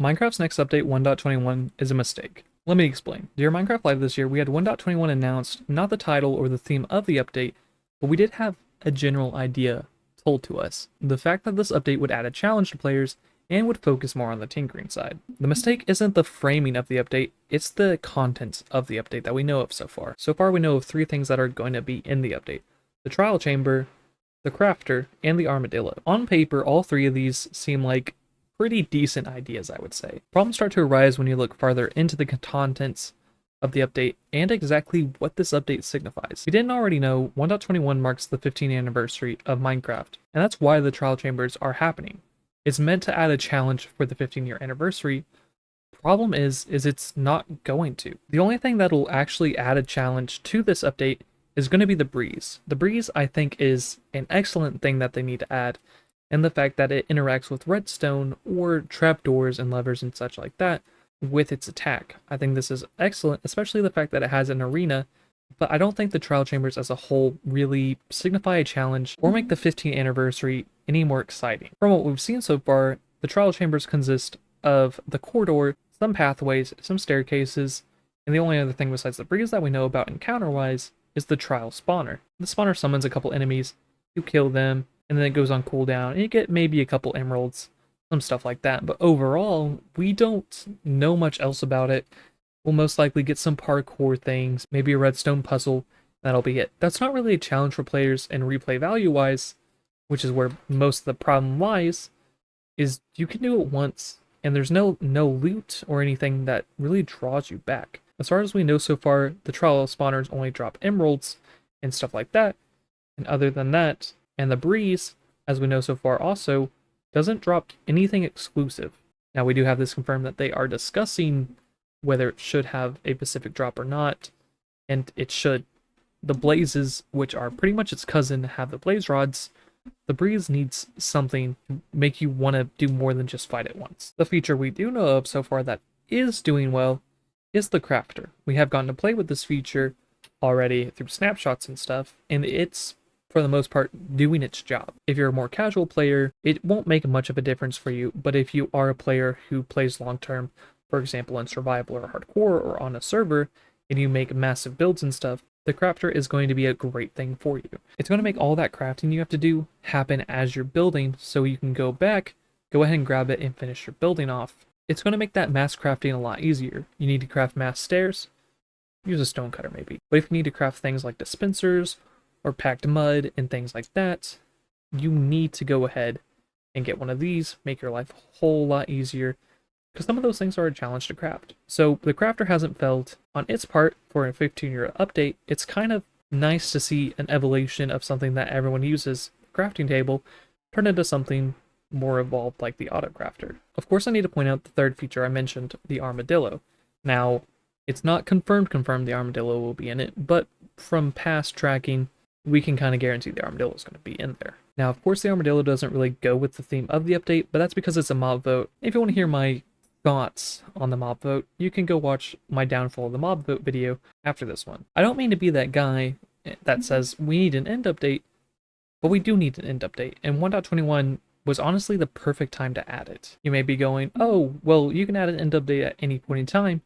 Minecraft's next update 1.21 is a mistake. Let me explain. During Minecraft Live this year, we had 1.21 announced, not the title or the theme of the update, but we did have a general idea told to us. The fact that this update would add a challenge to players and would focus more on the tinkering side. The mistake isn't the framing of the update, it's the contents of the update that we know of so far. So far we know of 3 things that are going to be in the update: the trial chamber, the crafter, and the armadillo. On paper, all 3 of these seem like pretty decent ideas, I would say. Problems start to arise when you look farther into the contents of the update and exactly what this update signifies. If you didn't already know, 1.21 marks the 15th anniversary of Minecraft, and that's why the trial chambers are happening. It's meant to add a challenge for the 15-year anniversary. Problem is it's not going to. The only thing that'll actually add a challenge to this update is going to be the breeze. The breeze, I think, is an excellent thing that they need to add, and the fact that it interacts with redstone or trapdoors and levers and such like that with its attack. I think this is excellent, especially the fact that it has an arena, but I don't think the trial chambers as a whole really signify a challenge or make the 15th anniversary any more exciting. From what we've seen so far, the trial chambers consist of the corridor, some pathways, some staircases, and the only other thing besides the breeze that we know about encounter-wise is the trial spawner. The spawner summons a couple enemies, you kill them, and then it goes on cooldown, and you get maybe a couple emeralds, some stuff like that. But overall, we don't know much else about it. We'll most likely get some parkour things, maybe a redstone puzzle, that'll be it. That's not really a challenge for players, and replay value-wise, which is where most of the problem lies, is you can do it once, and there's no loot or anything that really draws you back. As far as we know so far, the trial spawners only drop emeralds and stuff like that, and other than that, and the breeze, as we know so far also, doesn't drop anything exclusive. Now we do have this confirmed that they are discussing whether it should have a specific drop or not, and it should. The blazes, which are pretty much its cousin, have the blaze rods. The breeze needs something to make you want to do more than just fight it once. The feature we do know of so far that is doing well is the crafter. We have gotten to play with this feature already through snapshots and stuff, and it's, for the most part, doing its job. If you're a more casual player, it won't make much of a difference for you, but if you are a player who plays long term, for example in survival or hardcore or on a server, and you make massive builds and stuff, the crafter is going to be a great thing for you. It's going to make all that crafting you have to do happen as you're building, so you can go back, go ahead and grab it and finish your building off. It's going to make that mass crafting a lot easier. You need to craft mass stairs, use a stone cutter maybe. But if you need to craft things like dispensers or packed mud and things like that, you need to go ahead and get one of these, make your life a whole lot easier, because some of those things are a challenge to craft. So the crafter hasn't failed on its part for a 15-year update. It's kind of nice to see an evolution of something that everyone uses, crafting table, turn into something more evolved like the auto crafter. Of course, I need to point out the third feature I mentioned, the armadillo. Now, it's not confirmed the armadillo will be in it, but from past tracking, we can kind of guarantee the armadillo is going to be in there. Now, of course, the armadillo doesn't really go with the theme of the update, but that's because it's a mob vote. If you want to hear my thoughts on the mob vote, you can go watch my downfall of the mob vote video after this one. I don't mean to be that guy that says we need an end update, but we do need an end update, and 1.21 was honestly the perfect time to add it. You may be going, oh, well, you can add an end update at any point in time,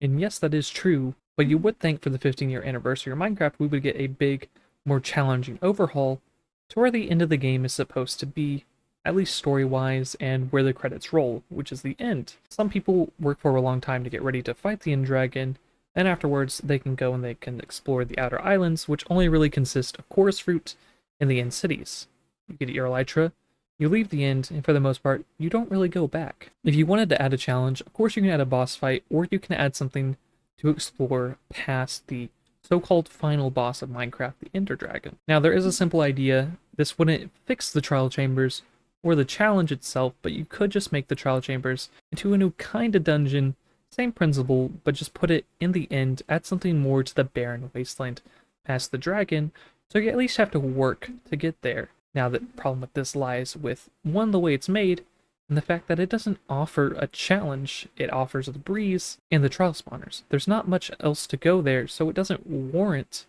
and yes, that is true, but you would think for the 15-year anniversary of Minecraft, we would get a big, more challenging overhaul to where the end of the game is supposed to be, at least story-wise, and where the credits roll, which is the end. Some people work for a long time to get ready to fight the end dragon, and afterwards they can go and they can explore the outer islands, which only really consist of chorus fruit and the end cities. You get your elytra, you leave the end, and for the most part, you don't really go back. If you wanted to add a challenge, of course you can add a boss fight, or you can add something to explore past the so-called final boss of Minecraft, the Ender Dragon. Now, there is a simple idea. This wouldn't fix the trial chambers or the challenge itself, but you could just make the trial chambers into a new kind of dungeon, same principle, but just put it in the end, add something more to the barren wasteland past the dragon, so you at least have to work to get there. Now, the problem with this lies with, one, the way it's made, and the fact that it doesn't offer a challenge. It offers the breeze and the trial spawners. There's not much else to go there, so it doesn't warrant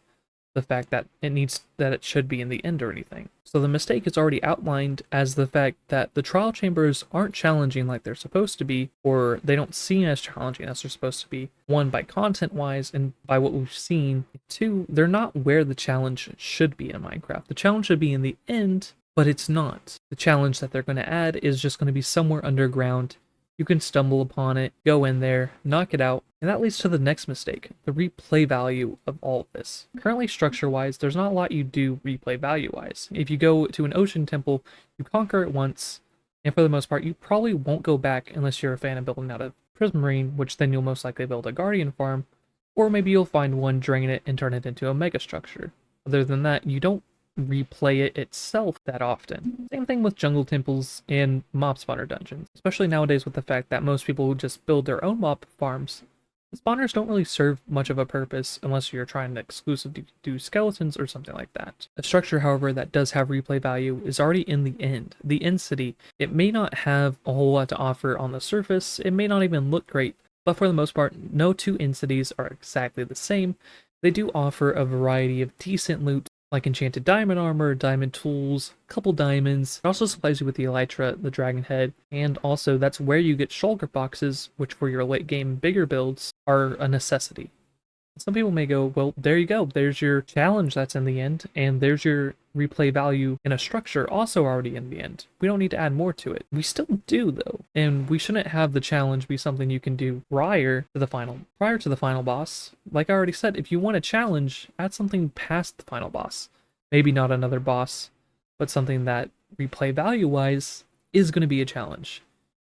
the fact that it should be in the end or anything. So the mistake is already outlined as the fact that the trial chambers aren't challenging like they're supposed to be, or they don't seem as challenging as they're supposed to be. One, by content wise, and by what we've seen. Two, they're not where the challenge should be in Minecraft. The challenge should be in the end, but it's not. The challenge that they're going to add is just going to be somewhere underground. You can stumble upon it, go in there, knock it out, and that leads to the next mistake, the replay value of all of this. Currently, structure-wise, there's not a lot you do replay value-wise. If you go to an ocean temple, you conquer it once, and for the most part, you probably won't go back unless you're a fan of building out a prismarine, which then you'll most likely build a guardian farm, or maybe you'll find one, drain it, and turn it into a mega structure. Other than that, you don't replay it itself that often. Same thing with jungle temples and mob spawner dungeons, especially nowadays with the fact that most people just build their own mob farms. The spawners don't really serve much of a purpose unless you're trying to exclusively do skeletons or something like that. A structure, however, that does have replay value is already in the end city. It may not have a whole lot to offer on the surface, it may not even look great, but for the most part, no two end cities are exactly the same. They do offer a variety of decent loot, like enchanted diamond armor, diamond tools, couple diamonds. It also supplies you with the elytra, the dragon head, and also that's where you get shulker boxes, which for your late game bigger builds are a necessity. Some people may go, well, there you go, there's your challenge that's in the end, and there's your replay value in a structure also already in the end. We don't need to add more to it. We still do though, and we shouldn't have the challenge be something you can do prior to the final boss. Like I already said, if you want a challenge, add something past the final boss. Maybe not another boss, but something that replay value wise is going to be a challenge.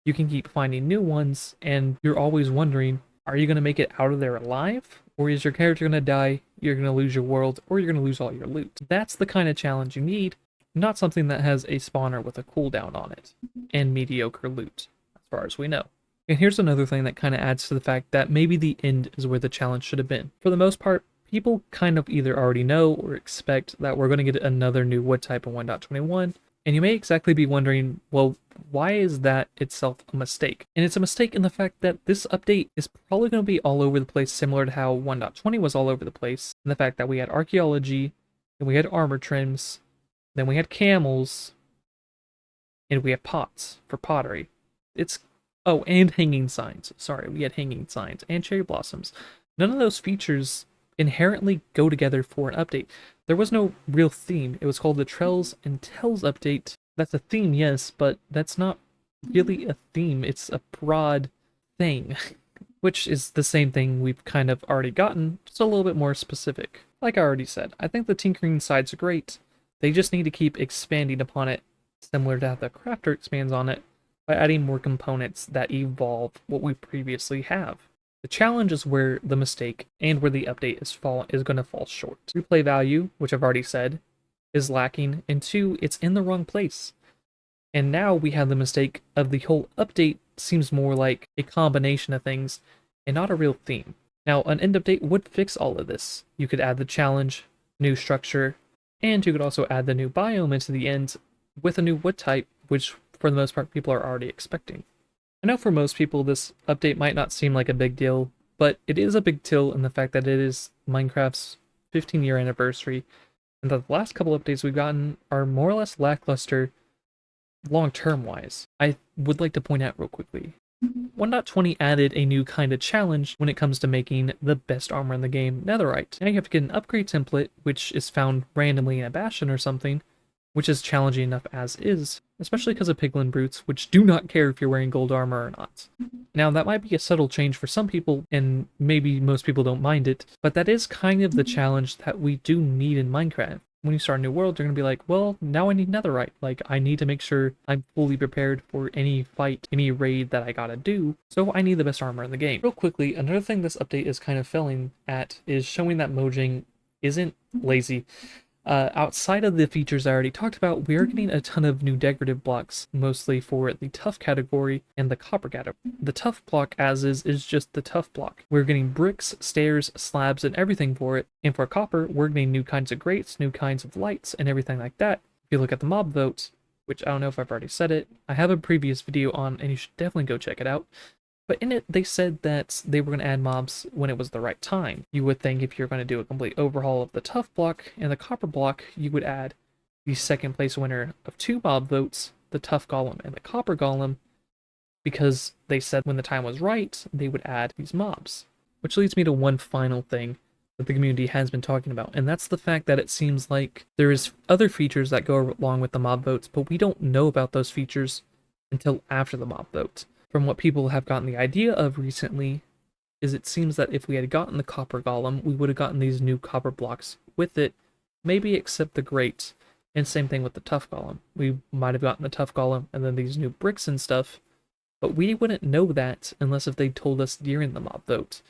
You can keep finding new ones, and you're always wondering, are you going to make it out of there alive? Or is your character going to die, you're going to lose your world, or you're going to lose all your loot? That's the kind of challenge you need, not something that has a spawner with a cooldown on it, and mediocre loot, as far as we know. And here's another thing that kind of adds to the fact that maybe the end is where the challenge should have been. For the most part, people kind of either already know or expect that we're going to get another new wood type in 1.21, and you may exactly be wondering, well, why is that itself a mistake? And it's a mistake in the fact that this update is probably going to be all over the place, similar to how 1.20 was all over the place, and the fact that we had archaeology, and we had armor trims, then we had camels, and we had pots for pottery. Oh, and hanging signs. Sorry, we had hanging signs and cherry blossoms. None of those features inherently go together for an update. There was no real theme. It was called the Trails and Tells update. That's a theme, yes, but that's not really a theme. It's a broad thing, which is the same thing we've kind of already gotten, just a little bit more specific. Like I already said, I think the tinkering side's great. They just need to keep expanding upon it, similar to how the crafter expands on it, by adding more components that evolve what we previously have. The challenge is where the mistake and where the update is going to fall short. Replay value, which I've already said, is lacking, and two, it's in the wrong place. And now we have the mistake of the whole update seems more like a combination of things and not a real theme. Now, an end update would fix all of this. You could add the challenge, new structure, and you could also add the new biome into the end with a new wood type, which for the most part people are already expecting. I know for most people this update might not seem like a big deal, but it is a big deal in the fact that it is Minecraft's 15-year anniversary, and the last couple updates we've gotten are more or less lackluster long-term wise. I would like to point out real quickly, 1.20 added a new kind of challenge when it comes to making the best armor in the game, netherite. Now you have to get an upgrade template, which is found randomly in a bastion or something, which is challenging enough as is, especially because of piglin brutes, which do not care if you're wearing gold armor or not. Now, that might be a subtle change for some people, and maybe most people don't mind it, but that is kind of the challenge that we do need in Minecraft. When you start a new world, you're going to be like, well, now I need netherite. Like, I need to make sure I'm fully prepared for any fight, any raid that I gotta do, so I need the best armor in the game. Real quickly, another thing this update is kind of failing at is showing that Mojang isn't lazy. Outside of the features I already talked about, we are getting a ton of new decorative blocks, mostly for the tough category and the copper category. The tough block as is just the tough block. We're getting bricks, stairs, slabs, and everything for it. And for copper, we're getting new kinds of grates, new kinds of lights, and everything like that. If you look at the mob votes, which I don't know if I've already said it, I have a previous video on, and you should definitely go check it out. But in it, they said that they were going to add mobs when it was the right time. You would think if you're going to do a complete overhaul of the tough block and the copper block, you would add the second place winner of 2 mob votes, the tough golem and the copper golem, because they said when the time was right, they would add these mobs. Which leads me to one final thing that the community has been talking about, and that's the fact that it seems like there is other features that go along with the mob votes, but we don't know about those features until after the mob vote. From what people have gotten the idea of recently, is it seems that if we had gotten the copper golem, we would have gotten these new copper blocks with it, maybe except the great, and same thing with the tough golem. We might have gotten the tough golem and then these new bricks and stuff, but we wouldn't know that unless if they told us during the mob vote.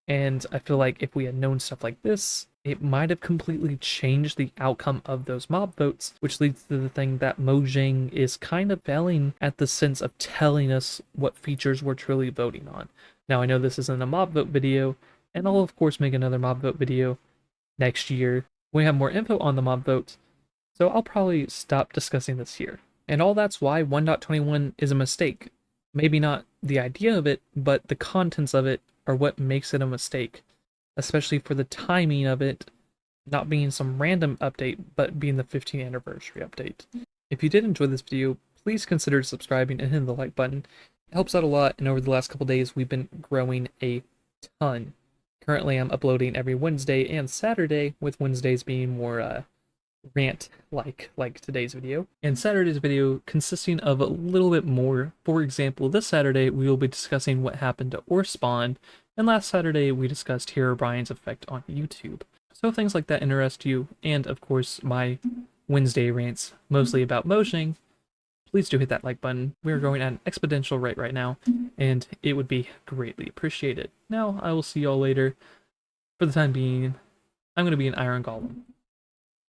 And I feel like if we had known stuff like this, it might have completely changed the outcome of those mob votes, which leads to the thing that Mojang is kind of failing at the sense of telling us what features we're truly voting on. Now, I know this isn't a mob vote video, and I'll of course make another mob vote video next year when we have more info on the mob vote, so I'll probably stop discussing this here. And all that's why 1.21 is a mistake. Maybe not the idea of it, but the contents of it are what makes it a mistake, especially for the timing of it not being some random update, but being the 15th anniversary update. If you did enjoy this video, please consider subscribing and hitting the like button. It helps out a lot, and over the last couple days, we've been growing a ton. Currently, I'm uploading every Wednesday and Saturday, with Wednesdays being more rant like today's video, and Saturday's video consisting of a little bit more. For example, this Saturday we will be discussing what happened to Orspawn, and last Saturday we discussed Herobrine's effect on YouTube. So if things like that interest you, and of course my Wednesday rants mostly about Mojang, please do hit that like button. We're going at an exponential rate right now, and it would be greatly appreciated. Now I will see y'all later. For the time being, I'm going to be an Iron Golem.